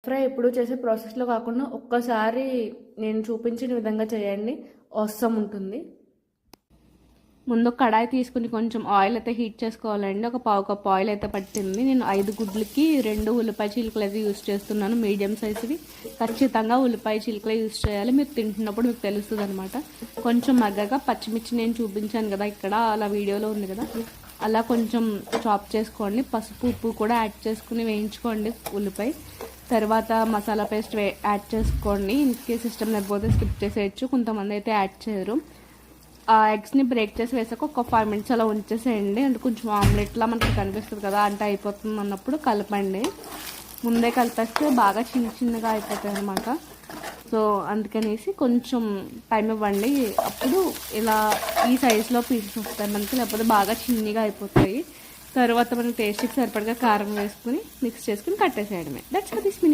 Fry ఎప్పుడు చేసే ప్రాసెస్లో కాకుండా ఒక్కసారి నేను చూపించిన విధంగా చేయండి, అవసరం ఉంటుంది. ముందు కడాయి తీసుకుని కొంచెం ఆయిల్ అయితే హీట్ చేసుకోవాలండి. ఒక పావు కప్ ఆయిల్ అయితే పట్టింది. నేను 5 గుడ్లకి 2 ఉల్లిపాయ చిలుకలు అయితే యూజ్ చేస్తున్నాను, మీడియం సైజువి. ఖచ్చితంగా ఉల్లిపాయ చిలుకలే యూజ్ చేయాలి, మీరు తింటున్నప్పుడు మీకు తెలుస్తుంది అనమాట. కొంచెం మగ్గగా పచ్చిమిర్చి నేను చూపించాను కదా ఇక్కడ, అలా వీడియోలో ఉంది కదా, అలా కొంచెం చాప్ చేసుకోండి. పసుపు ఉప్పు కూడా యాడ్ చేసుకుని వేయించుకోండి ఉల్లిపాయ. తర్వాత మసాలా పేస్ట్ యాడ్ చేసుకోండి. ఇంకే సిస్టమ్ లేకపోతే స్కిప్ చేసేయచ్చు, కొంతమంది అయితే యాడ్ చేయరు. ఆ ఎగ్స్ని బ్రేక్ చేసి వేసాక ఒక 5 మినిట్స్ అలా ఉంచేసేయండి. అంటే కొంచెం ఆమ్లెట్లా మనకి కనిపిస్తుంది కదా, అంటే అయిపోతుంది అన్నప్పుడు కలపండి. ముందే కలిపేస్తే బాగా చిన్నగా అయిపోతాయి అన్నమాట. సో అందుకనేసి కొంచెం టైం ఇవ్వండి, అప్పుడు ఇలా ఈ సైజులో పీసెస్ వస్తాయి మనకి, లేకపోతే బాగా చిన్నగా అయిపోతాయి. తర్వాత మనం టేస్ట్కి సరిపడగా కారం వేసుకుని మిక్స్ చేసుకుని కట్టేసేయడమే. That's for this mini.